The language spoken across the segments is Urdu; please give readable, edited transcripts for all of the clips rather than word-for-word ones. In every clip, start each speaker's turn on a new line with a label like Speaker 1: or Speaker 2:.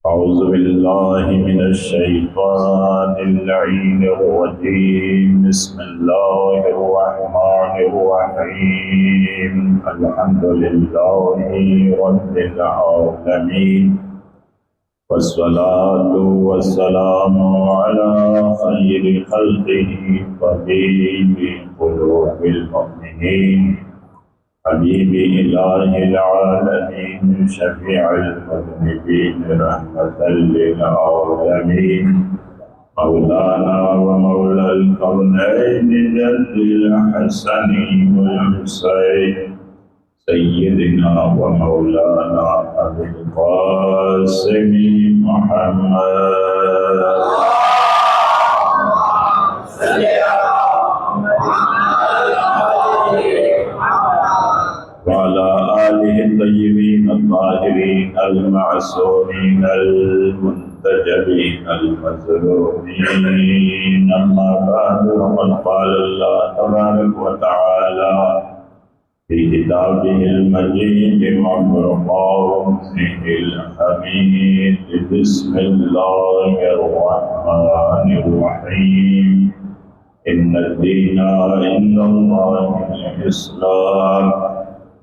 Speaker 1: أعوذ بالله من الشيطان اللعين الرجيم بسم الله الرحمن الرحيم الحمد لله رب العالمين والصلاة والسلام على خير خلقه طبيب قلوب المؤمنين حبيب إله العالمين شفيع المذنبين رحمة للعالمين مولانا ومولى الكونين جد الحسن والحسين سيدنا ومولانا أبي القاسم محمد وعلى آله الطيبين الطاهرين المعصومين المنتجبين المظلومين أما بعد وقد قال الله تبارك وتعالى في كتابه المجيد وفرقانه الحميد بسم الله الرحمن الرحيم إن الدين عند الله الإسلام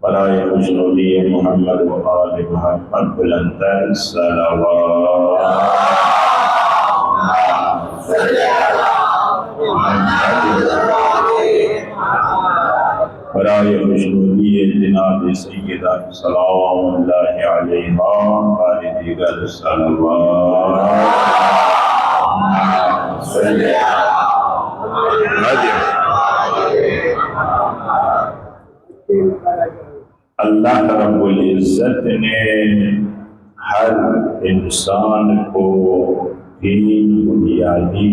Speaker 1: ولا يحسن لي محمد وآل محمد بلند الصلوات ولا يحسن لي جناب سيدة سلام الله عليها خالدي الصلوات اللہ رب العزت نے ہر انسان کو تین بنیادی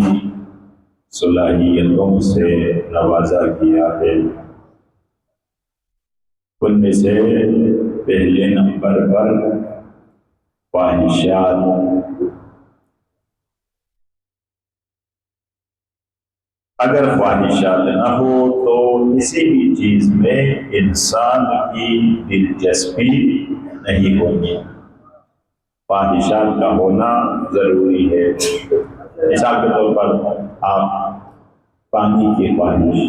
Speaker 1: صلاحیتوں سے نوازا کیا ہے۔ ان میں سے پہلے نمبر پر خواہشات، اگر خواہشات نہ ہو تو کسی بھی چیز میں انسان کی دلچسپی نہیں ہوگی۔ خواہشات کا ہونا ضروری ہے۔ مثال کے طور پر آپ پانی کی خواہش،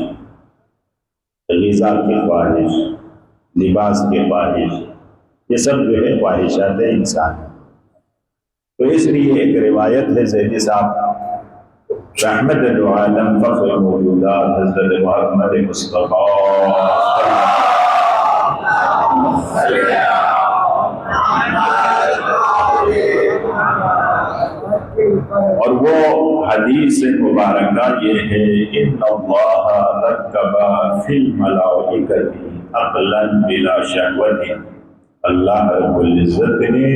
Speaker 1: غذا کی خواہش، لباس کی خواہش، یہ سب جو ہے خواہشات انسان ہیں۔ تو اس لیے ایک روایت ہے زیدی صاحب رحمت العالم فخر موجودات حضرت محمد مصطفیٰ اور وہ حدیث مبارکہ یہ ہے ان اللہ رکب فی الملائکۃ عقلا بلا شہوت، اللہ رب العزت نے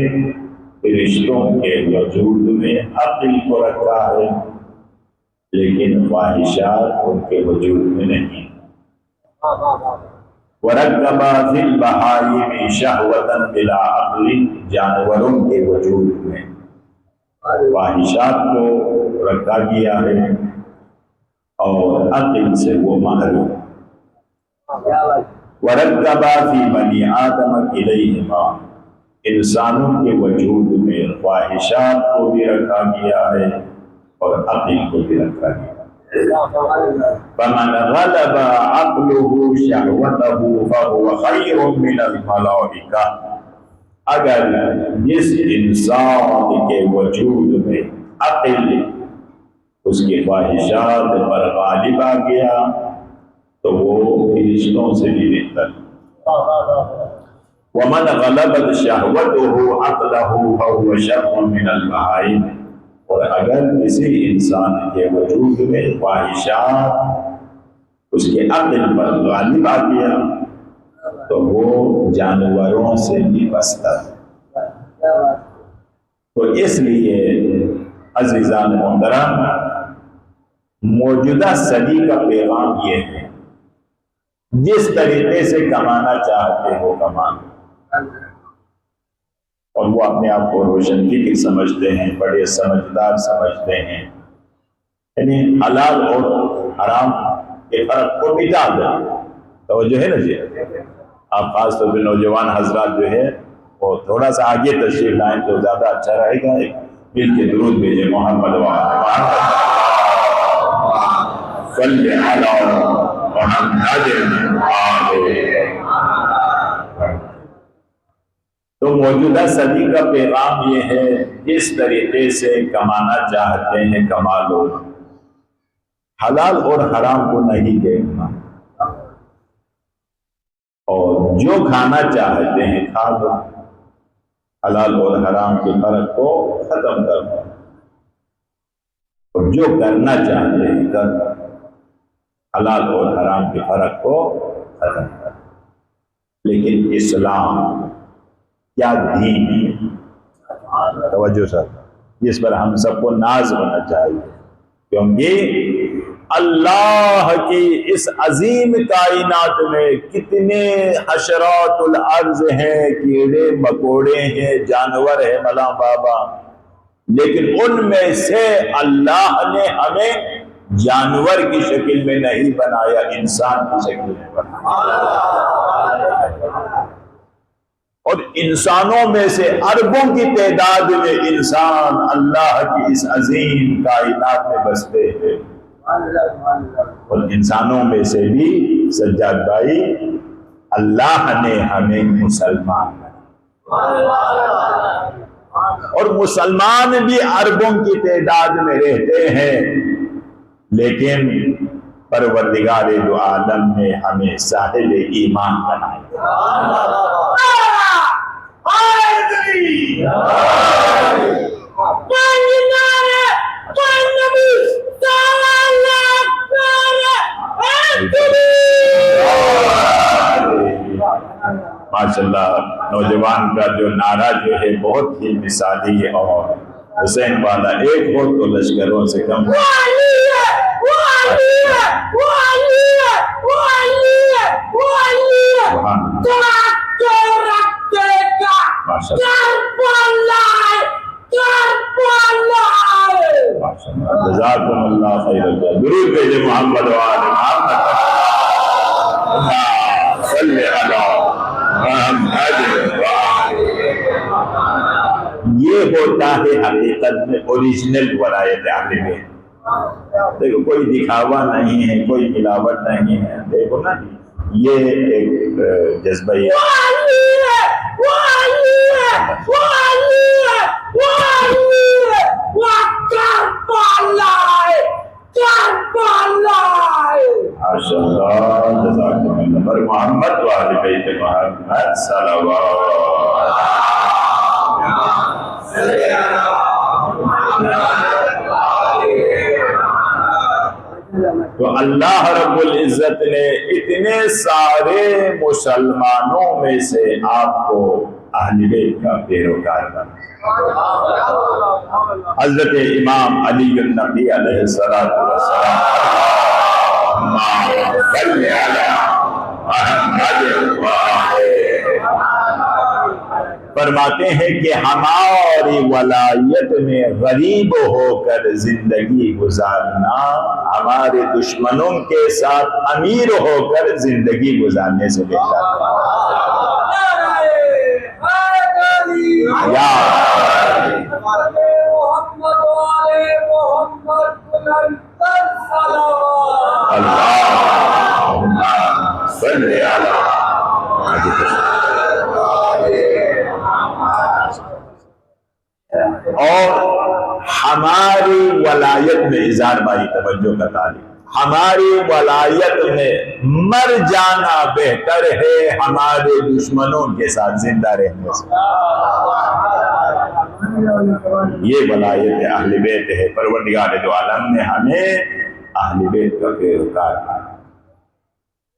Speaker 1: فرشتوں کے وجود میں عقل کو رکھا ہے لیکن خواہشات ان کے وجود میں نہیں۔ وَرَكَّبَ فِي الْبَهَائِمِ شَهْوَةً بِلَا عَقْلٍ، جانوروں کے وجود میں خواہشات کو رکھا گیا ہے اور عقل سے وہ محروم۔ وَرَكَّبَ فِي بَنِي آدَمَ كِلَيْهِمَا، انسانوں کے وجود میں خواہشات کو بھی رکھا گیا ہے اور عقل کو بھی رکھا گیا۔ فَمَنْ غَلَبَ عَقْلُهُ شَهْوَتَهُ فَهُوَ خَيْرٌ مِنَ الْمَلَائِكَةِ، اگر جس انسان کے وجود میں عقل اس کی خواہشات پر غالب آ گیا تو وہ فرشتوں سے بھی بہتر۔ وَمَنْ غَلَبَتْ شَهْوَتُهُ عَقْلَهُ فَهُوَ شَرٌّ مِنَ الْبَهَائِمِ، اور اگر کسی انسان کے وجود میں خواہشات اس کے عقل پر غالب آ گیا تو وہ جانوروں سے بھی بدتر۔ تو اس لیے عزیزان محترم موجودہ صدی کا پیغام یہ ہے، جس طریقے سے کمانا چاہتے ہو کمانا، اور وہ اپنے آپ کو روشن فکر سمجھتے ہیں، بڑے سمجھدار سمجھتے ہیں، یعنی حلال اور حرام کے فرق کو مٹا دیں۔ توجہ ہے نا جی؟ آپ خاص طور پہ نوجوان حضرات جو ہے وہ تھوڑا سا آگے تشریف لائیں تو زیادہ اچھا رہے گا. ایک مل کے درود بھیجے محمد صلی علی محمد. تو موجودہ صدی کا پیغام یہ ہے، جس طریقے سے کمانا چاہتے ہیں کما لو، حلال اور حرام کو نہیں دیکھنا، اور جو کھانا چاہتے ہیں کھا لو، حلال اور حرام کے فرق کو ختم کر دو، اور جو کرنا چاہتے ہیں کر دو، حلال اور حرام کے فرق کو ختم کر دو. لیکن اسلام کیا دین ہے، توجہ سر، جس پر ہم سب کو ناز ہونا چاہیے، کیونکہ اللہ کی اس عظیم کائنات میں کتنے حشرات الارض ہیں، کیڑے مکوڑے ہیں، جانور ہیں ملا بابا، لیکن ان میں سے اللہ نے ہمیں جانور کی شکل میں نہیں بنایا، انسان کی شکل میں بنایا. اور انسانوں میں سے اربوں کی تعداد میں انسان اللہ کی اس عظیم کائنات میں بستے ہیں. اور انسانوں میں سے بھی سجاد بھائی اللہ نے ہمیں مسلمان بنایا، اور مسلمان بھی اربوں کی تعداد میں رہتے ہیں، لیکن پروردگار دو عالم نے ہمیں صاحب ایمان بنایا. ماشاء اللہ، نوجوان کا جو نعرہ جو ہے بہت ہی مثالی ہے، اور حسین والا ایک ہو تو لشکروں سے کم. جزاکم اللہ خیر. درود بھیجے محمد وآل محمد صلی علی محمد. یہ ہوتا ہے حقیقت میں اوریجنل ولایت اہل بیت. دیکھو کوئی دکھاوا نہیں ہے، کوئی ملاوٹ نہیں ہے. دیکھو نا، یہ ایک جذبہ ماشاء اللہ. جزاکم اللہ. محمد وآل بیت محمد صلوات. تو اللہ رب العزت نے اتنے سارے مسلمانوں میں سے آپ کو اہل بیت کا پیروکار بنا. حضرت امام علی النبی علیہ السلام فرماتے ہیں کہ ہماری ولایت میں غریب ہو کر زندگی گزارنا ہمارے دشمنوں کے ساتھ امیر ہو کر زندگی گزارنے سے بہتر ہے. اور ہماری ولایت میں اظہار بھائی توجہ کا تعلیم، ہماری ولایت میں مر جانا بہتر ہے ہمارے دشمنوں کے ساتھ زندہ رہنے سے. یہ ولایت اہل بیت ہے. پروردگار دو عالم نے ہمیں اہل بیت کا پیروکار بنایا.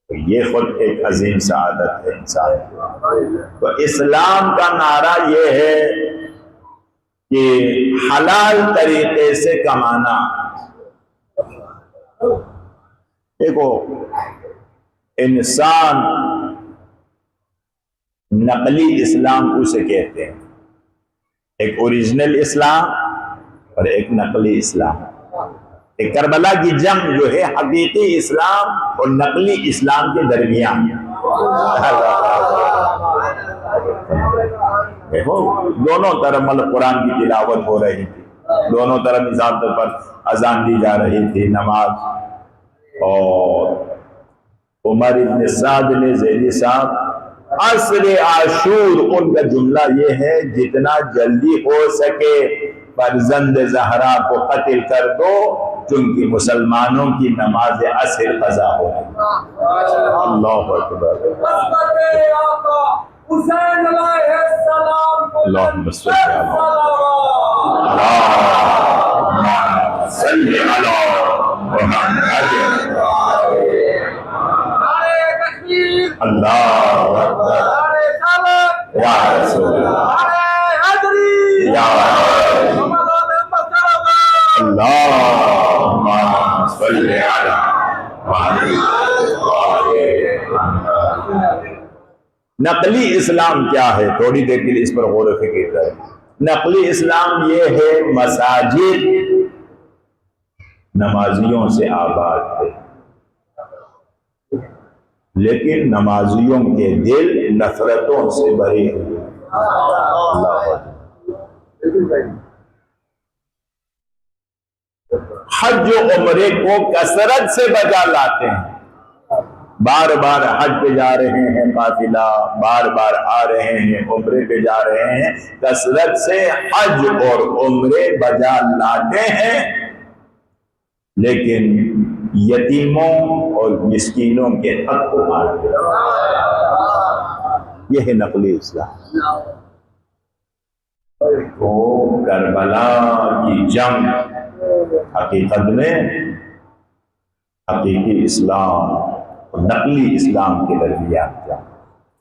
Speaker 1: یہ خود ایک عظیم سعادت ہے انسان. تو اسلام کا نعرہ یہ ہے کہ حلال طریقے سے کمانا. دیکھو، انسان نقلی اسلام اسے کہتے ہیں، ایک اوریجنل اسلام اور ایک نقلی اسلام. ایک کربلا کی جنگ جو ہے حقیقی اسلام اور نقلی اسلام کے درمیان. دیکھو دونوں طرف مطلب قرآن کی تلاوت ہو رہی تھی، دونوں طرف مثال طور پر اذان دی جا رہی تھی، نماز. اور عمر ابن سعد نے زیدی صاحب عصر عاشور ان کا جملہ یہ ہے جتنا جلدی ہو سکے فرزند زہرا کو قتل کر دو چونکہ مسلمانوں کی نماز عصر قضا ہو رہی ہے. اللہ اکبر.
Speaker 2: حسین علیہ السلام کو
Speaker 1: اللہم صلی علی محمد.
Speaker 2: نعرہ تکبیر،
Speaker 1: اللہ اکبر.
Speaker 2: نعرہ رسالت،
Speaker 1: یا رسول اللہ.
Speaker 2: نعرہ حیدری،
Speaker 1: یا
Speaker 2: محمد مصطفیٰ.
Speaker 1: اللہم صلی علی محمد. نقلی اسلام کیا ہے؟ تھوڑی دیر کے لیے اس پر غور و فکر کریں. نقلی اسلام یہ ہے مساجد نمازیوں سے آباد ہے لیکن نمازیوں کے دل نفرتوں سے بھرے ہوئے. اللہ حج و عمرے کو کثرت سے بجا لاتے ہیں. بار بار حج پہ جا رہے ہیں قافلہ، بار بار آ رہے ہیں عمرے پہ جا رہے ہیں، کثرت سے حج اور عمرے بجا لاتے ہیں لیکن یتیموں اور مسکینوں کے حق کو مارتے ہیں. یہ ہے نقلی اسلام. تو کربلا کی جنگ حقیقت میں حقیقی اسلام نقلی اسلام کے درمیان کیا.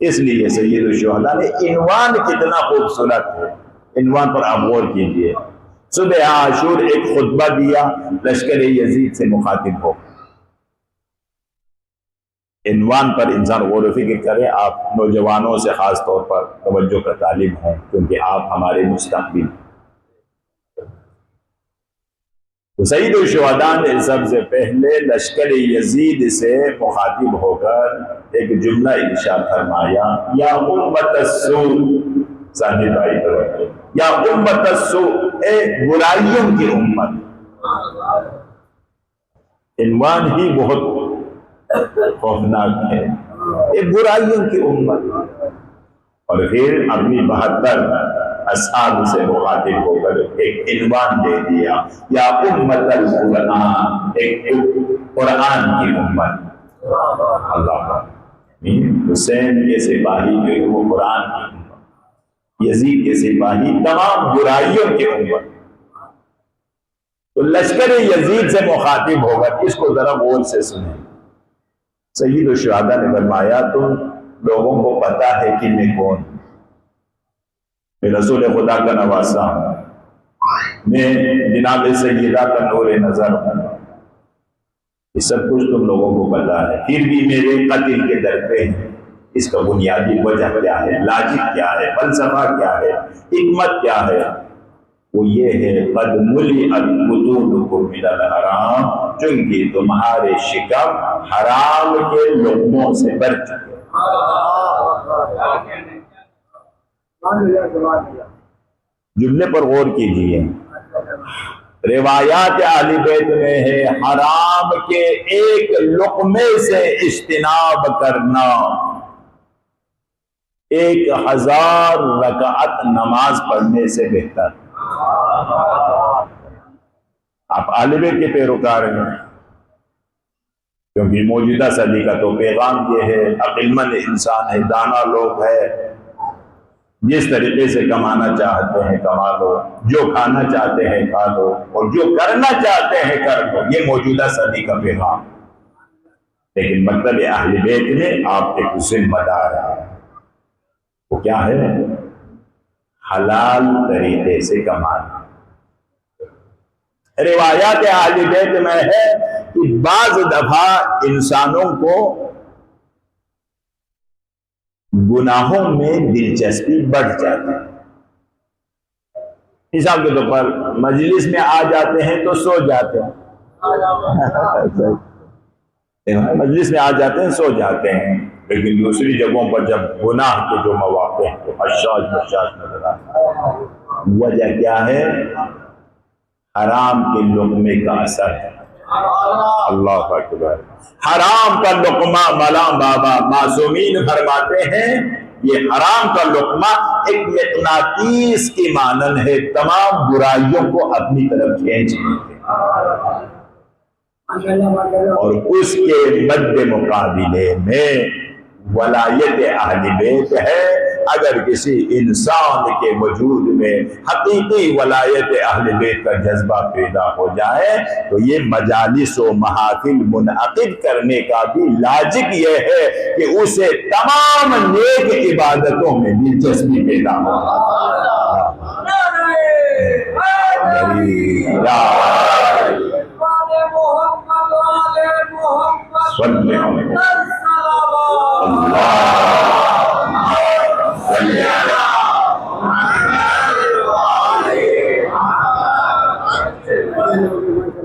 Speaker 1: اس لیے سید الشہداء نے عنوان کتنا خوبصورت ہے، عنوان پر آپ غور کیجئے. صبح عاشور ایک خطبہ دیا لشکر یزید سے مخاطب ہو. عنوان پر انسان غور و فکر کرے. آپ نوجوانوں سے خاص طور پر توجہ کا طالب ہیں کیونکہ آپ ہمارے مستقبل. تو سید الشہداء نے سب سے پہلے لشکر یزید سے مخاطب ہو کر ایک جملہ ارشاد فرمایا، یا امت السوء. ساجد بھائی توجہ، یا امت السوء، اے برائیوں کی امت. عنوان ہی بہت خوفناک ہے، اے برائیوں کی امت. اور پھر اپنی 72 اصحاب سے مخاطب ہو کر ایک عنوان دے دیا، یا امت القرآن، ایک قرآن کی امت. اللہ حسین کے سپاہی جو ہے وہ قرآن کی امت، یزید کے سپاہی تمام برائیوں کی امت. تو لشکر یزید سے مخاطب ہوگا، اس کو ذرا غور سے سنیں. سید الشہداء نے فرمایا تم لوگوں کو پتا ہے کہ میں کون؟ میں رسول خدا کا نواسا ہوں، میں جناب سیدہ کا نور نظر ہوں. یہ سب کچھ تم لوگوں کو پتا ہے، پھر بھی میرے قتل کے در پہ ہیں. اس کا بنیادی وجہ کیا ہے؟ لاجک کیا ہے؟ فلسفہ کیا ہے؟ حکمت کیا ہے؟ وہ یہ ہے قد ملئت بطونکم من الحرام، چونکہ تمہارے شکم حرام کے لقموں سے بھر چکے. جملے پر غور کیجئے. روایات اہل بیت میں ہے حرام کے ایک لقمے سے اجتناب کرنا 1000 رکعت نماز پڑھنے سے بہتر. آپ اہل بیت کے پیروکار ہیں کیونکہ موجودہ صدی کا تو پیغام یہ ہے عقل مند انسان ہے، دانا لوگ ہے، جس طریقے سے کمانا چاہتے ہیں کما لو، جو کھانا چاہتے ہیں کھا لو، اور جو کرنا چاہتے ہیں کر لو. یہ موجودہ صدی کا پیغام. لیکن مطلب اہل بیت میں آپ ایک ذمہ دار ہیں. وہ کیا ہے؟ حلال طریقے سے کمانا. روایات اہل بیت میں ہے کہ بعض دفعہ انسانوں کو گناہوں میں دلچسپی بڑھ جاتی ہے. مثال کے طور پر مجلس میں آ جاتے ہیں تو سو جاتے ہیں. مجلس میں آ جاتے ہیں سو جاتے ہیں. لیکن دوسری جگہوں پر جب گناہ کے جو مواقع ہیں تو حشاش بشاش نظر آتا ہے۔ وجہ کیا ہے؟ حرام کے لقمے کا اثر ہے۔ اللہ اکبر۔ حرام کا لقمہ، مولانا بابا معصومین فرماتے ہیں یہ حرام کا لقمہ ایک مقناطیس کی مانند ہے، تمام برائیوں کو اپنی طرف کھینچ لیتے ہیں، اور اس کے مد مقابلے میں ولایت اہل بیت ہے۔ اگر کسی انسان کے وجود میں حقیقی ولایت اہل بیت کا جذبہ پیدا ہو جائے تو یہ مجالس و محافل منعقد کرنے کا بھی لاجک یہ ہے کہ اسے تمام نیک عبادتوں میں دلچسپی پیدا ہو۔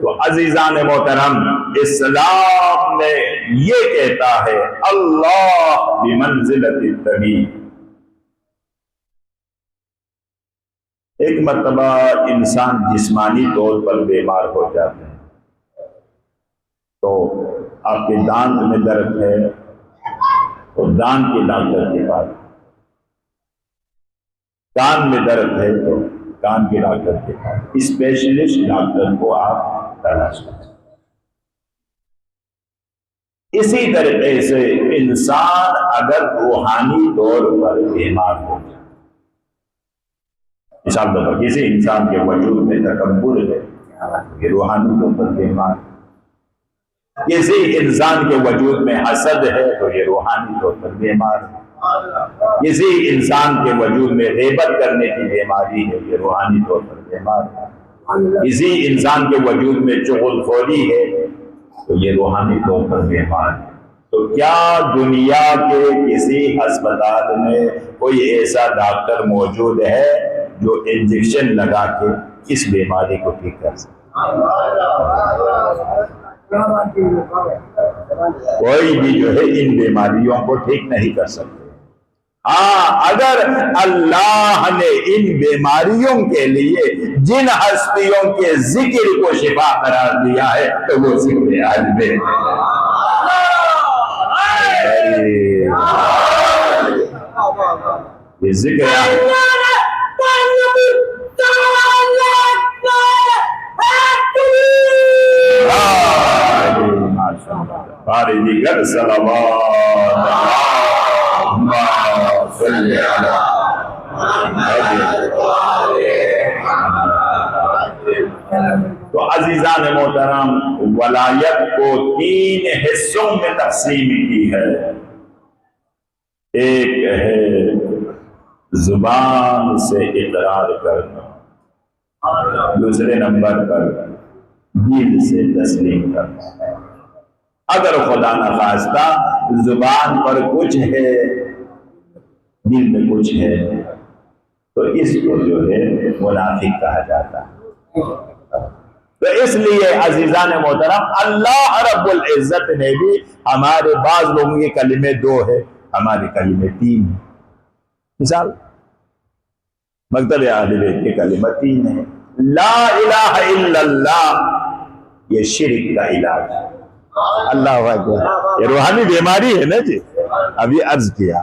Speaker 1: تو عزیزان محترم، اسلام میں یہ کہتا ہے اللہ بمنزلۃ الطبیب۔ ایک مرتبہ انسان جسمانی طور پر بیمار ہو جاتے ہیں تو آپ کے دانت میں درد ہے تو دانت کے ڈاکٹر کے پاس، کان میں درد ہے تو کان کے ڈاکٹر کے پاس، اسپیشلسٹ ڈاکٹر کو آپ تلاش کریں۔ اسی طریقے سے انسان اگر روحانی طور پر بیمار ہو جائے، مثال طور پر کسی انسان کے وجود میں تکبر ہے، یہ روحانی طور پر بیمار، کسی انسان کے وجود میں حسد ہے تو یہ روحانی طور پر بیمار ہے، کسی انسان کے وجود میں غیبت کرنے کی بیماری ہے، یہ روحانی طور پر بیمار ہے، کسی انسان کے وجود میں چغل خوری ہے تو یہ روحانی طور پر بیمار ہے۔ تو کیا دنیا کے کسی ہسپتال میں کوئی ایسا ڈاکٹر موجود ہے جو انجیکشن لگا کے اس بیماری کو ٹھیک کر سکے؟ کوئی بھی جو ہے ان بیماریوں کو ٹھیک نہیں کر سکتے۔ ہاں، اگر اللہ نے ان بیماریوں کے لیے جن ہستیوں کے ذکر کو شفا قرار دیا ہے تو وہ ذکر عالم ہے۔ یہ ذکر تو عزیزان محترم، ولایت کو 3 حصوں میں تقسیم کی ہے۔ ایک ہے زبان سے اقرار کرنا، دوسرے نمبر پر دل سے تسلیم کرنا۔ اگر خدا نخواستہ زبان پر کچھ ہے دل میں کچھ ہے تو اس کو جو ہے منافق کہا جاتا ہے۔ تو اس لیے عزیزان محترم، اللہ رب العزت نے بھی ہمارے بعض لوگوں کے کلمے 2 ہے، ہمارے کلمے 3 ہیں۔ مثال مکتب اہل بیت کے کلمہ 3 ہے۔ لا الہ الا اللہ، یہ شرک کا علاج ہے۔ اللہ اکبر، یہ روحانی بیماری ہے نا جی، ابھی عرض کیا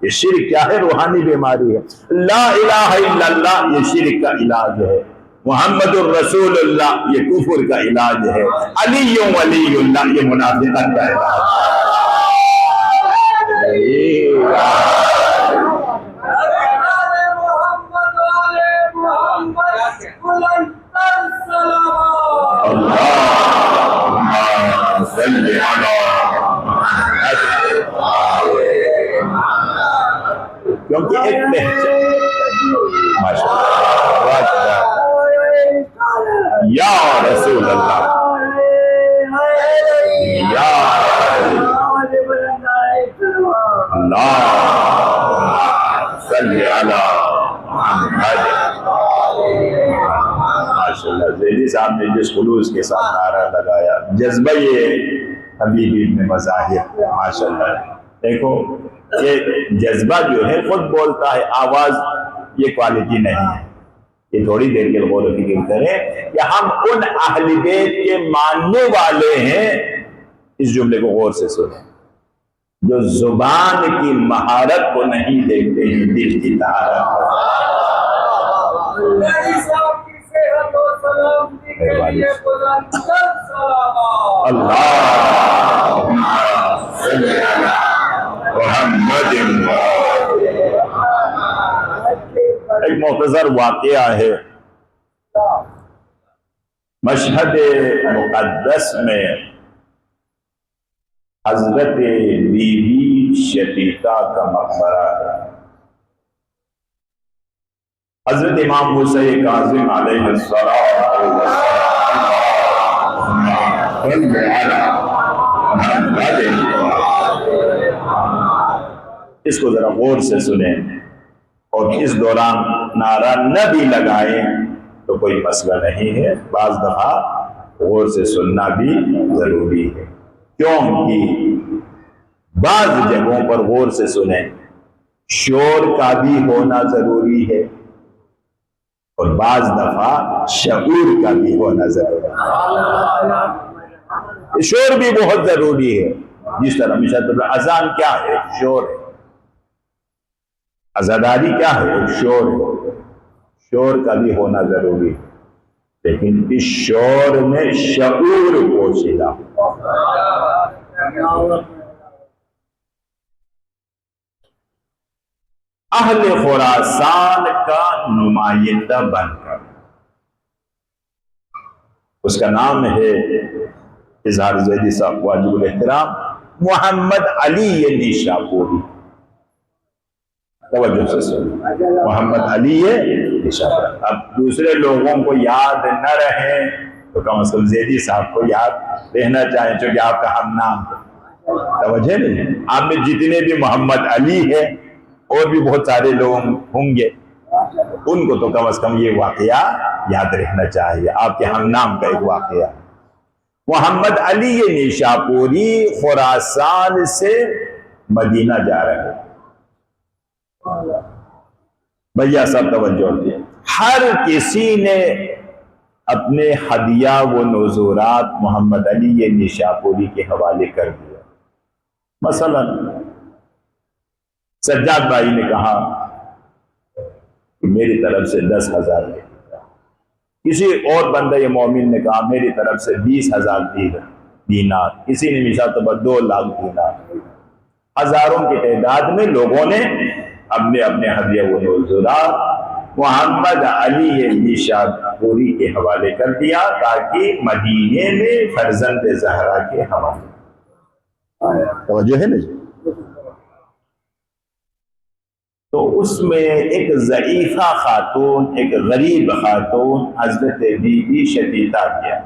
Speaker 1: یہ شرک کیا ہے؟ روحانی بیماری ہے۔ لا الہ الا اللہ یہ شرک کا علاج ہے۔ محمد الرسول اللہ یہ کفر کا علاج ہے۔ علی ولی اللہ یہ منافقت کا علاج کیونکہ ایک یا رسول اللہ، یا اللہ صلی علی محمد۔ ماشاءاللہ، زیدی صاحب نے جس خلوص کے ساتھ نعرہ لگایا، جذبہ یہ حبیب ابن مظاہر، ماشاءاللہ دیکھو یہ جذبہ جو ہے خود بولتا ہے، آواز یہ کوالٹی نہیں ہے. یہ تھوڑی دیر کے غور و فکر کریں کہ ہم ان اہل بیت کے ماننے والے ہیں. اس جملے کو غور سے سنیں، جو زبان کی مہارت کو نہیں دیکھتے ہیں، دل کی طہارت.
Speaker 2: نبی صاحب کی صحت و سلامتی کے لیے بلند سلام.
Speaker 1: اللہم صلی علی محمد. ایک مختصر واقعہ ہے. مشہد مقدس میں حضرت بی بی شقیقہ کا مقبرہ ہے. حضرت امام موسیٰ کاظم علیہ السلام اس کو ذرا غور سے سنیں اور اس دوران نعرہ نہ بھی لگائیں تو کوئی مسئلہ نہیں ہے. بعض دفعہ غور سے سننا بھی ضروری ہے، کیونکہ بعض جگہوں پر غور سے سنیں شور کا بھی ہونا ضروری ہے اور بعض دفعہ شعور کا بھی ہونا ضروری ہے. شور بھی بہت ضروری ہے. جس طرح مثلا اذان کیا ہے؟ شور ہے. عزاداری کیا ہے؟ شور ہے. شور کا بھی ہونا ضروری ہے، لیکن اس شور میں شعور پوشیدہ. اہل خراسان کا نمائندہ بن کر، اس کا نام ہے اظہار زیدی صاحب واجب الاحترام محمد علی نیشاپوری. توجہ سے سنیں، محمد علی نیشاپوری. اب دوسرے لوگوں کو یاد نہ رہے تو کم از کم زیدی صاحب کو یاد رہنا چاہیں، چونکہ آپ کا ہم نام ہے. توجہ نہیں، آپ میں جتنے بھی محمد علی ہے اور بھی بہت سارے لوگ ہوں گے، ان کو تو کم از کم یہ واقعہ یاد رہنا چاہیے. آپ کے ہم نام کا ایک واقعہ. محمد علی نیشاپوری خراسان سے مدینہ جا رہے ہیں. بھیا سب توجہ دیں. ہر کسی نے اپنے ہدیہ و نذورات محمد علی نیشاپوری کے حوالے کر دیا. مثلا سجاد بھائی نے کہا کہ میری طرف سے 10,000 دے. کسی اور بندہ مومن نے کہا میری طرف سے 20,000 دینار. کسی نے مثال طور پر 2 لاکھ دینار. ہزاروں کی تعداد میں لوگوں نے اپنے اپنے ہدیہ و نذورات محمد علی نیشاپوری کے حوالے کر دیا تاکہ مدینے میں فرزند زہرا کے حوالے. توجہ ہے نا جی؟ تو اس میں ایک ضعیفہ خاتون، ایک غریب خاتون حضرت بی بی شقیقہ دیا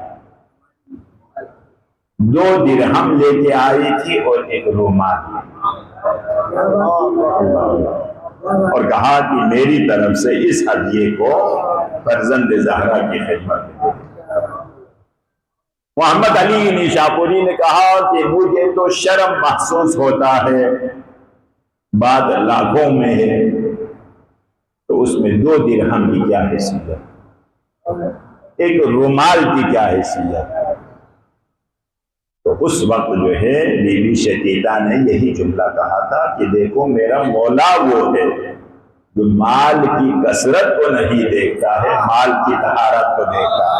Speaker 1: 2 درہم لے کے آئی تھی اور ایک رومال اور کہا کہ میری طرف سے اس ہدیے کو فرزند زہرا کی خدمت میں. محمد علی نیشاپوری نے کہا کہ مجھے تو شرم محسوس ہوتا ہے، بات لاکھوں میں ہے تو اس میں 2 درہم کی کیا حیثیت، ایک رومال کی کیا حیثیت. تو اس وقت جو ہے بی بی شقیقہ نے یہی جملہ کہا تھا کہ دیکھو میرا مولا وہ ہے جو مال کی کثرت کو نہیں دیکھتا ہے، مال کی طہارت کو دیکھتا ہے.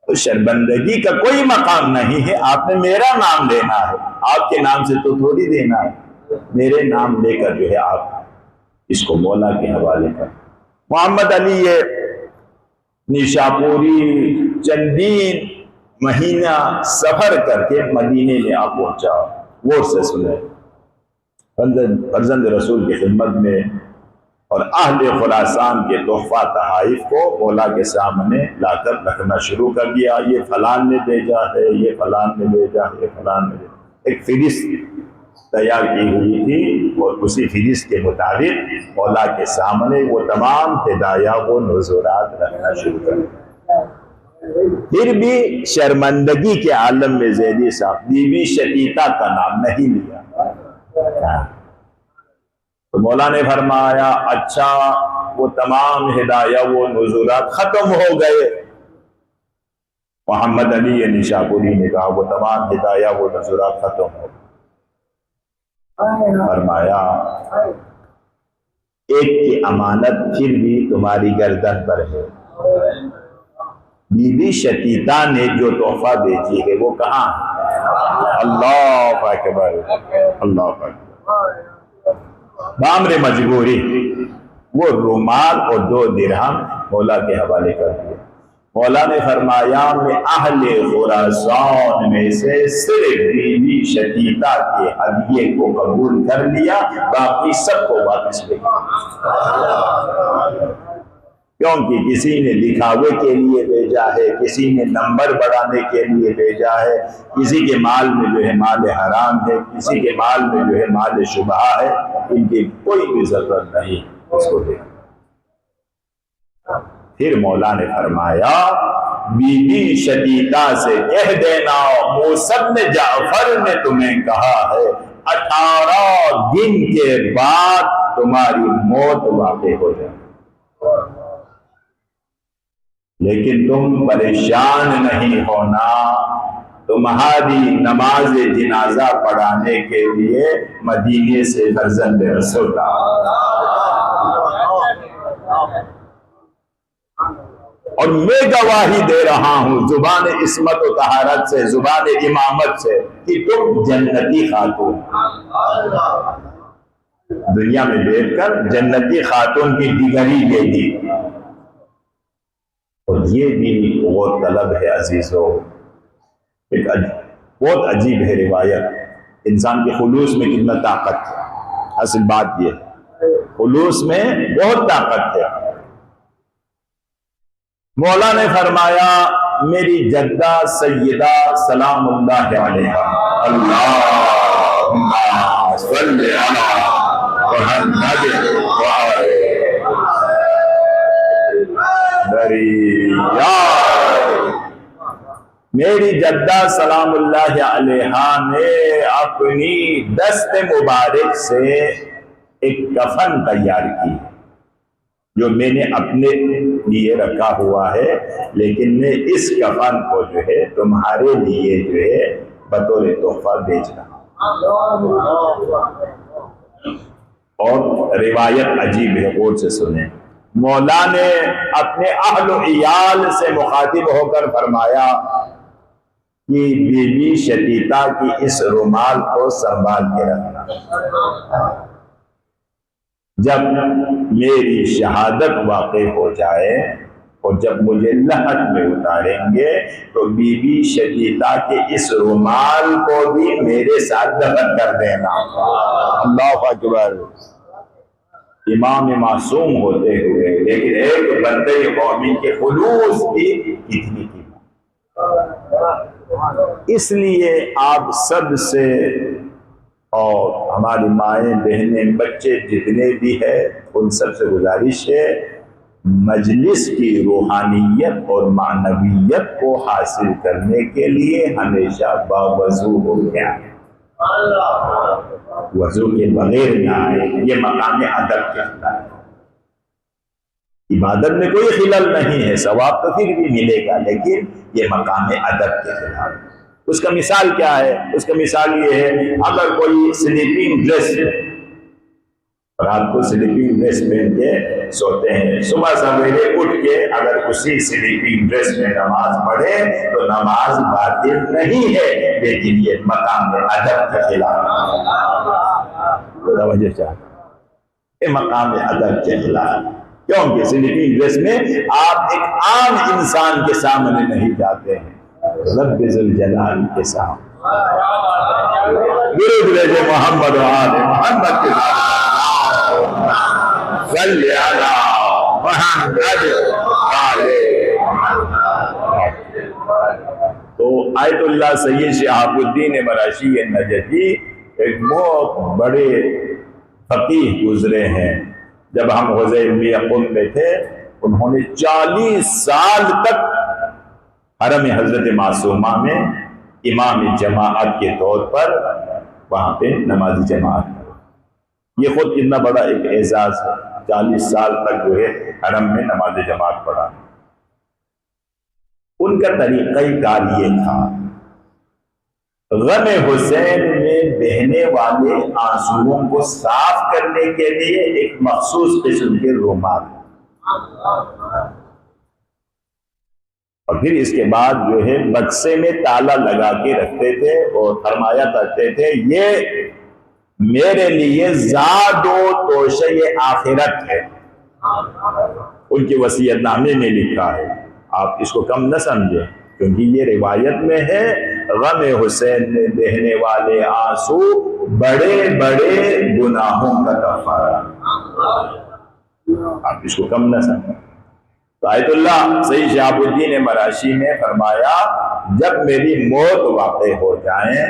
Speaker 1: تو شرمندگی کا کوئی مقام نہیں ہے. آپ نے میرا نام لینا ہے، آپ کے نام سے تو تھوڑی دینا ہے. میرے نام لے کر جو ہے آپ اس کو مولا کے حوالے کر. محمد علی نیشاپوری چندین مہینہ سفر کر کے مدینے میں آ پہنچا. غور سے سنے، فرزند رسول کی خدمت میں اور اہل خراسان کے تحفہ تحائف کو مولا کے سامنے لا کر رکھنا شروع کر دیا. یہ فلان نے بھیجا ہے، یہ فلان نے بھیجا ہے، یہ فلان نے بھیجا. ایک فہرست تیار کی ہوئی تھی اور اسی فہرست کے مطابق مولا کے سامنے وہ تمام ہدایہ و نذورات رکھنا شروع کر دیا. پھر بھی شرمندگی کے عالم میں زیدی صاحب بیوی شتیتا کا نام نہیں لیا۔ تو مولا نے فرمایا اچھا وہ تمام ہدایہ وہ نزولات ختم ہو گئے۔ محمد علی نشاپوری نے کہا وہ تمام ہدایہ وہ نزولات ختم ہو گئے۔ فرمایا ایک کی امانت پھر بھی تمہاری گردن پر ہے۔ بی بی شتیتا نے جو تحفہ بھیجی ہے وہ کہاں ہے؟ اللہ اکبر، اللہ اکبر۔ بامر مجبوری وہ رومال اور 2 درہم مولا کے حوالے کر دیے۔ مولا نے فرمایا میں اہل خراسان میں سے صرف بی بی شتیتا کے ہدیے کو قبول کر لیا، باقی سب کو واپس لے گیا۔ کیونکہ کسی نے دکھاوے کے لیے بھیجا ہے، کسی نے نمبر بڑھانے کے لیے بھیجا ہے، کسی کے مال میں جو ہے مال حرام ہے، کسی کے مال میں جو ہے مال شبہ ہے، ان کی کوئی بھی ضرورت نہیں اس کو دے۔ پھر مولا نے فرمایا بی بی شتیتا سے کہہ دینا موسی بن جعفر نے تمہیں کہا ہے 18 دن کے بعد تمہاری موت واقع ہو جائے، لیکن تم پریشان نہیں ہونا، تمہاری نماز جنازہ پڑھانے کے لیے مدینے سے فرزند رسول اور میں گواہی دے رہا ہوں زبان عصمت و طہارت سے، زبان امامت سے کہ تم جنتی خاتون، دنیا میں بیٹھ کر جنتی خاتون کی ڈگری لے دی۔ اور یہ بھی وہ طلب ہے عزیزو، ایک بہت عجیب ہے روایت، انسان کے خلوص میں کتنا طاقت ہے۔ اصل بات یہ ہے خلوص میں بہت طاقت ہے۔ مولا نے فرمایا میری جدہ سیدہ سلام اللہ علیہا، اللہم صلی علی محمد میری جدہ سلام اللہ علیہا نے اپنی دست مبارک سے ایک کفن تیار کی جو میں نے اپنے لیے رکھا ہوا ہے، لیکن میں اس کفن کو جو ہے تمہارے لیے جو ہے بطور تحفہ بیچ رہا ہوں۔ اور روایت عجیب ہے، غور سے سنیں۔ مولا نے اپنے اہل و عیال سے مخاطب ہو کر فرمایا کہ بی بی شتیتا کی اس رومال کو سنبھال کے رکھنا، جب میری شہادت واقع ہو جائے اور جب مجھے لحد میں اتاریں گے تو بی بی شتیتا کے اس رومال کو بھی میرے ساتھ دفن کر دینا۔ اللہ اکبر۔ امام معصوم ہوتے ہوئے لیکن ایک بندے قومی کے خلوص کی کتنی قیمت۔ اس لیے آپ سب سے اور ہماری مائیں بہنیں بچے جتنے بھی ہیں ان سب سے گزارش ہے مجلس کی روحانیت اور معنویت کو حاصل کرنے کے لیے ہمیشہ باوضو ہو گیا، وضو کے بغیر نہ آئے۔ یہ مقام ادب کے خلاف، عبادت میں کوئی خلل نہیں ہے، ثواب تو پھر بھی ملے گا، لیکن یہ مقام ادب کے خلاف۔ اس کا مثال کیا ہے؟ اس کا مثال یہ ہے اگر کوئی سلیپنگ ڈریس، رات کو سلیپنگ ڈریس پہن کے سوتے ہیں، صبح سویرے اٹھ کے اگر اسی سلیپنگ ڈریس میں نماز پڑھے تو نماز باطل نہیں ہے، لیکن یہ مقام ادب کے خلاف، توجہ چاہتا یہ مقام ادب کے خلاف۔ کیونکہ سلیپنگ ڈریس میں آپ ایک عام انسان کے سامنے نہیں جاتے ہیں، رب ذوالجلال کے سامنے۔ درود بھیجے محمد و آل محمد کے صلی علی محمد تو آیت اللہ سید شہاب الدین مراشی نجفی ایک بہت بڑے فقیہ گزرے ہیں۔ جب ہم حضیفیہ قم میں تھے انہوں نے 40 سال تک حرم حضرت معصومہ میں امام جماعت کے طور پر وہاں پہ نماز جماعت کرو. یہ خود کتنا بڑا ایک اعزاز ہے. 40 سال تک جو ہے حرم میں نماز جماعت پڑھا. ان کا طریقہ کار یہ تھا، غم حسین میں بہنے والے آنسوؤں کو صاف کرنے کے لیے ایک مخصوص قسم کے رومال، اور پھر اس کے بعد جو ہے بکسے میں تالا لگا کے رکھتے تھے اور فرمایا کرتے تھے یہ میرے لیے زاد و توشہ آخرت ہے. ان کی وصیت نامے میں لکھا ہے، آپ اس کو کم نہ سمجھیں، کیونکہ یہ روایت میں ہے غم حسین میں بہنے والے آنسو بڑے بڑے گناہوں کا کفارہ. آپ اس کو کم نہ سمجھیں. تو آیت اللہ سید شہاب الدین مراشی نے فرمایا جب میری موت واقع ہو جائیں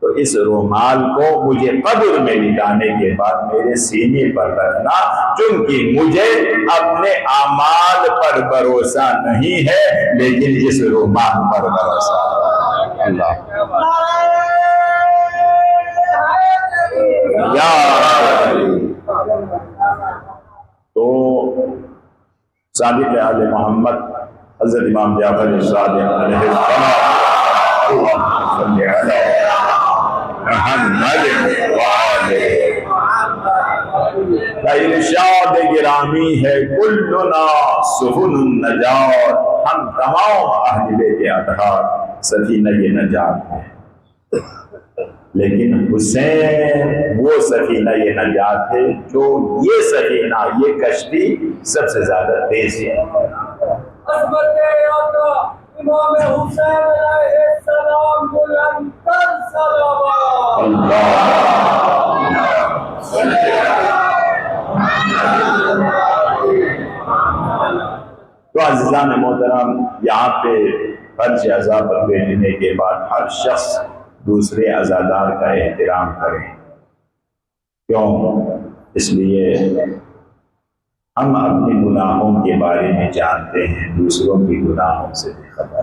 Speaker 1: تو اس رومال کو مجھے قبر میں لٹانے کے بعد میرے سینے پر رکھنا، چونکہ مجھے اپنے اعمال پر بھروسہ نہیں ہے لیکن اس رومال پر بھروسہ ہے. اللہ یا تو صادق آل محمد حضرت امام جعفر صادق علیہ کا ارشاد گرامی ہے کلنا سفن النجات، ہم تمام اہل بیت اطہار سفینہ نجات ہیں، لیکن حسین وہ سفینہ نجات ہے جو یہ سفینہ یہ کشتی سب سے زیادہ تیز ہے.
Speaker 2: عظمت آقا امام حسین علیہ السلام بلند تر صلوات.
Speaker 1: تو عزیزان محترم، یہاں پہ فرض اعضاء پر بیٹھنے کے بعد ہر شخص دوسرے عزادار کا احترام کریں. کیوں؟ اس لیے ہم اپنے گناہوں کے بارے میں جانتے ہیں، دوسروں کے گناہوں سے بے خبر.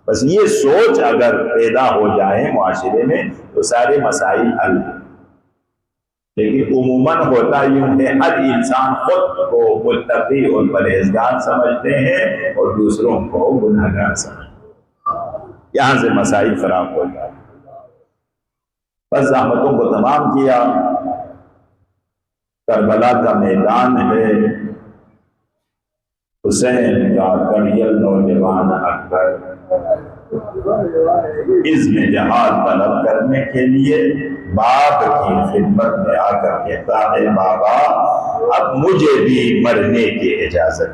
Speaker 1: بس یہ سوچ اگر پیدا ہو جائے معاشرے میں تو سارے مسائل حل ہیں. لیکن عموماً ہوتا یوں ہے ہر انسان خود کو متقی اور پرہیزگار سمجھتے ہیں اور دوسروں کو گناہگار سمجھتے ہیں. یہاں سے مسائل خراب ہو جاتے. بس زحمتوں کو تمام کیا. کربلا کا میدان ہے، حسین کا کڑیل نوجوان اکبر عزم جہاد طلب کرنے کے لیے باپ کی خدمت میں آ کر کہتا ہے بابا اب مجھے بھی مرنے کی اجازت.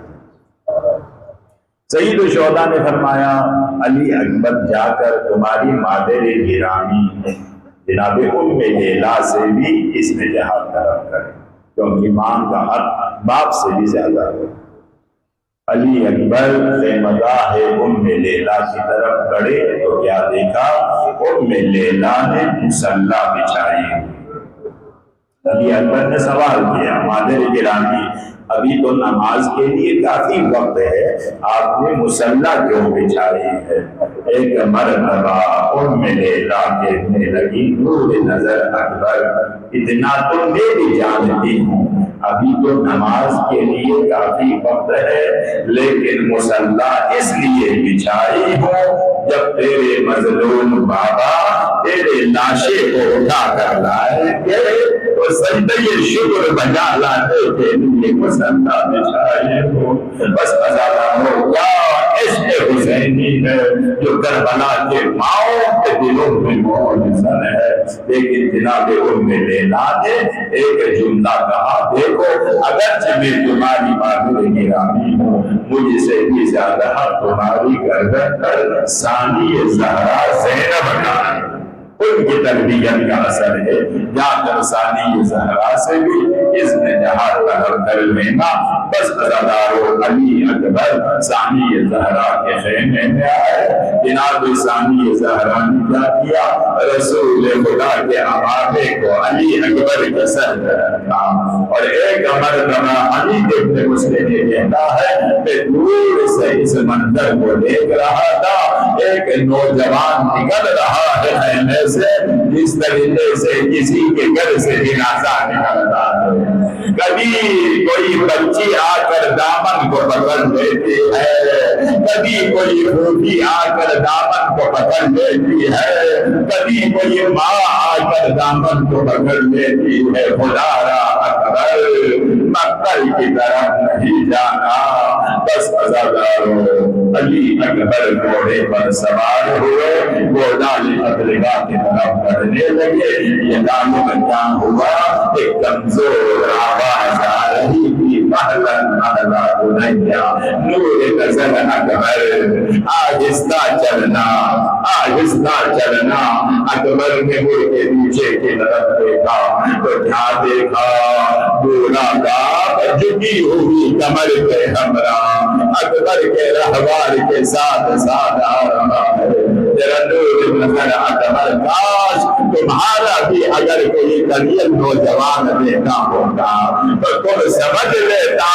Speaker 1: سید الشہداء نے فرمایا علی اکبر جا کر تمہاری مادر گرامی جناب ام لیلا سے بھی اس میں جہاد طلب کرے، کیونکہ ماں کا حق باپ سے بھی زیادہ ہے. علی اکبر خیمگاہ ام لیلا کی طرف بڑھے تو کیا دیکھا؟ ام لیلا نے مصلی بچھائی. علی اکبر نے سوال کیا مادر گرامی ابھی تو نماز کے لیے کافی وقت ہے، آپ نے مصلی کیوں بچھائی ہے؟ ایک مرتبہ ام لیلا کہنے لگی نور نظر اکبر اتنا تو میں بھی جانتی ہوں ابھی تو نماز کے لیے کافی وقت ہے، لیکن مصلی اس لیے بچھائی ہوں جب تیرے مظلوم بابا تیرے لاشے کو اٹھا کر لائیں گے تو سجدہ شکر بجا لانے کے لیے مصلی بچھائی ہو. بس ازادہ ہو کیا عشق حسینی ہے جو کربلا کے ماؤں کے دلوں میں موجود ہے. لیکن جناب ام لیلا نے ایک جملہ کہا دیکھو اگرچہ میں تمہاری مادر گرامی ہوں مجھ سے بھی زیادہ حق تمہاری گردن پر ثانی زہرا زینب کا ہے. ان کی تربیت کا اثر ہے، یا کر ثانی زہرا سے بھی اذن جہاں طلب کر لینا، بس عزادارو علی اکبر ثانی زہرا کے خیمے میں آئے۔ جناب ثانی زہرا نے کیا کیا؟ رسول خدا کے عقابے کو علی اکبر کے سر پر رکھا، اور ایک مرتبہ علی ابن مسلم یہ کہتا ہے کہ دور سے اس منظر کو دیکھ رہا تھا، ایک نوجوان نکل رہا ہے خیمے سے جس طریقے سے کسی کے گھر سے جنازہ نکلتا ہے۔ کبھی کوئی بچی آ کر دامن کو پکڑ لیتی ہے، کبھی کوئی پھوپھی آ کر دامن کو پکڑ لیتی ہے، کبھی کوئی ماں آ کر دامن کو پکڑ لیتی ہے۔ خدا را اکبر مقتل کی طرف نہیں جانا، بس عزادارو علی اکبر گھوڑے پر سوار ہوئے، گھوڑا قتلگاہ کی طرف بڑھنے لگے۔ یہ معلوم کیا ہوا؟ ایک کمزور آواز آ رہی تھی، مہلن مہلا بنیا نور نظر اکبر، آہستہ چلنا آہستہ چلنا۔ اکبر نے مڑ کے پیچھے کی طرف دیکھا تو کیا دیکھا؟ بوڑھا باپ جھکی ہوئی کمر کے ہمراہ اکبر کے رہوار کے ساتھ ساتھ آ رہا ہے۔ ذرا نور نظر اکبر، کاش تمہارا بھی اگر کوئی قلیل نوجوان دیکھا ہوتا تو تم سمجھ لیتا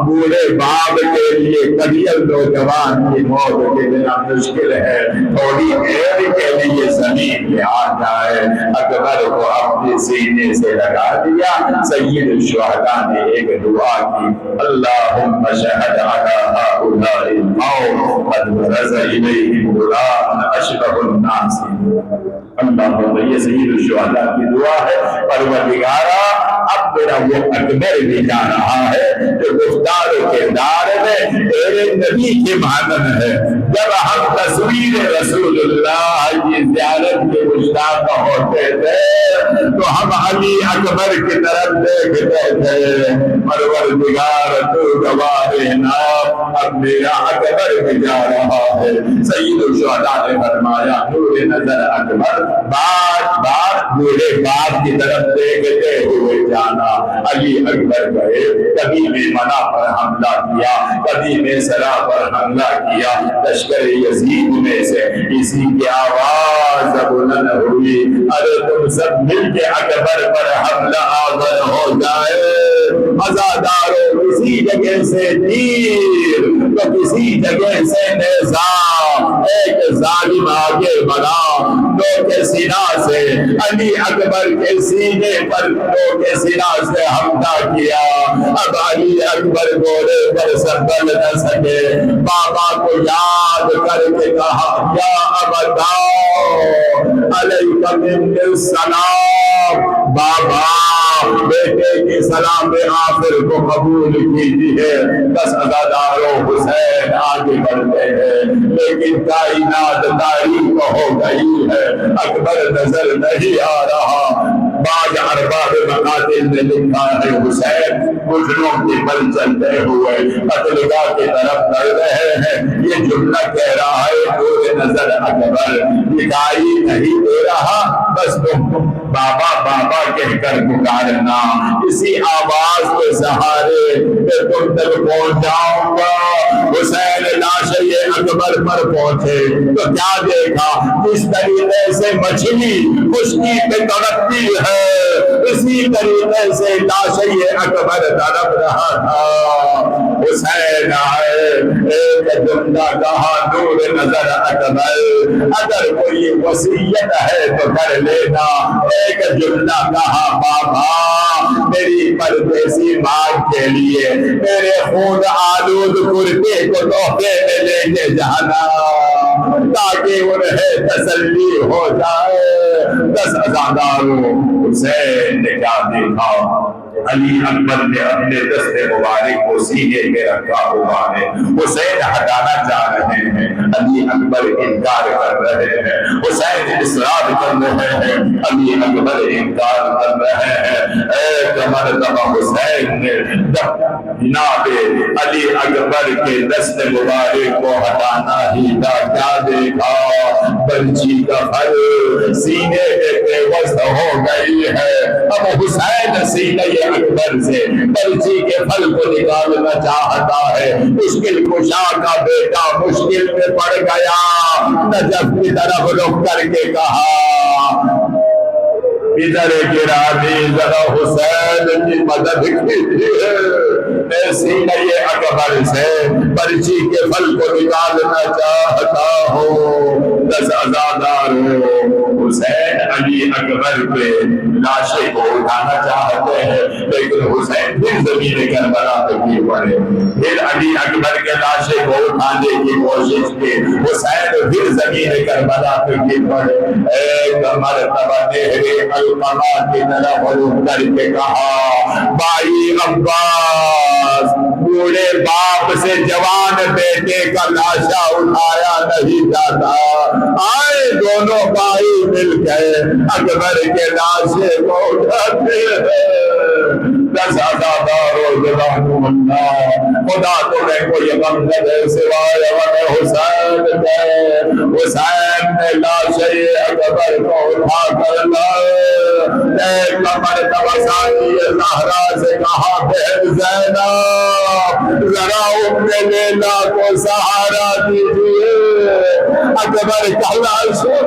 Speaker 1: بوڑھے باپ کے لیے قلیل نوجوان کی موت کتنا مشکل ہے، تھوڑی دیر کے لیے زمین پہ آ جائے۔ اکبر کو اپنے سینے سے لگا دیا۔ سید الشہداء نے ایک دعا کی، اللہم شہد علی ہؤلاء القوم قد برز الیہم غلام اشبہ الناس۔ اللہ، یہ سید الشہداء کی دعا ہے، پروردگارا اب میرا وہ اکبر بھی جا رہا ہے جو گفتار و کردار میں تیرے نبی کے مانند ہے۔ جب ہم تصویر رسول اللہ کی زیارت کے مشتاق ہوتے تھے تو ہم علی اکبر کی طرف دیکھتے تھے۔ پروردگار تو گواہ رہنا، اب میرا اکبر بھی جا رہا ہے۔ سید الشہداء نے فرمایا، نور نظر اکبر بار بار بوڑھے باپ کی طرف دیکھتے ہوئے جانا۔ علی اکبر گئے، کبھی میمنہ پر حملہ کیا، کبھی میسرہ پر حملہ کیا۔ لشکر یزید میں سے کسی کی آواز بلند ہوئی، ارے تم سب مل کے اکبر پر حملہ آور ہو جائے۔ عزادارو کسی جگہ سے تیر تو کسی جگہ سے نیزہ، ایک ظالم آگے بڑھا، دو کے سینہ سے علی اکبر کے سینے پر دو کے سینہ سے حملہ کیا۔ اب علی اکبر گھوڑے پر سنبھل نہ سکے، بابا کو یاد کر کے کہا، یا ابتا علیک منی السلام، بابا بیٹے کی سلام آخر کو قبول کیجیے۔ بس عزادارو حسین آگے بڑھتے ہیں، لیکن کائنات تاریخ ہو گئی ہے، اکبر نظر نہیں آ رہا۔ بعض ارباب مقاتل نے لکھا ہے، حسین گھٹنوں کی بل چلتے ہوئے قتلگاہ کی طرف بڑھ رہے ہیں۔ یہ جملہ کہہ رہا ہے، نور نظر اکبر دکھائی نہیں دے رہا، بس تم بابا بابا کہہ کر پکارنا، اسی آواز کے سہارے میں تم تک پہنچ جاؤں گا۔ حسین لاش اکبر پر پہنچے تو کیا دیکھا؟ جس طریقے سے مچھلی خشکی پہ تڑپتی ہے، اسی طریقے سے لاش اکبر تڑپ رہا تھا۔ حسین آئے، ایک جملہ کہا، نور نظر اکبر اگر کوئی وصیت ہے تو کر لینا۔ ایک جملہ کہا، بابا میری پردیسی ماں کے لیے میرے خون آلود کرتے کو تحفے میں لے کے جانا تاکہ انہیں تسلی ہو جائے۔ 10 عزاداروں، حسین نے کیا دیکھا؟ علی اکبر نے اپنے دست مبارک کو سینے پہ رکھا ہوا ہے، حسین ہٹانا چاہ رہے ہیں، علی اکبر انکار کر رہے ہیں، حسین اصرار کر رہے ہیں، علی اکبر انکار کر رہے ہیں۔ ایک مرتبہ حسین نے جناب علی اکبر کے دست مبارک کو ہٹانا ہی تھا، کیا دیکھا؟ برچی کا پھل سینے پہ پیوست ہو گئی ہے۔ اب حسین سینے اکبر سے برچی کے پھل کو نکالنا چاہتا ہے۔ مشکل کشا کا بیٹا مشکل میں پڑ گیا، نجف کی طرف رخ کر کے کہا ادھر گرا دی ذرا حسین کی مدد کیجیے، میں سینہ اکبر سے برچی کے پھل کو نکالنا چاہتا ہوں۔ دس ازادار حسین علی اکبر کے لاشے کو اٹھانا چاہتے ہیں، لیکن حسین پھر زمین کربلا پہ گر پڑے، پھر علی اکبر کے لاشے کو اٹھانے کی کوشش کی، حسین پھر زمین کربلا پہ گر پڑے۔ ایک مرتبہ نہر القما کی طرف رخ کر کے کہا بھائی عباس، بوڑھے باپ سے جوان بیٹے کا لاشا اٹھایا نہیں جاتا، آئے دونوں بھائی مل گئے اکبر کے لاشے کو اٹھاتے ہیں۔ دس ازادار اللہ، خدا تمہیں کوئی غم نہ دے سوائے غم حسین کے۔ حسین نے لاشے اکبر کو اٹھا کر لائے۔ ایک مرتبہ ساتھی زہرا سے کہا بہن زینب ذرا ام لیلا کو سہارا دیجیے، اکبر کا لاشا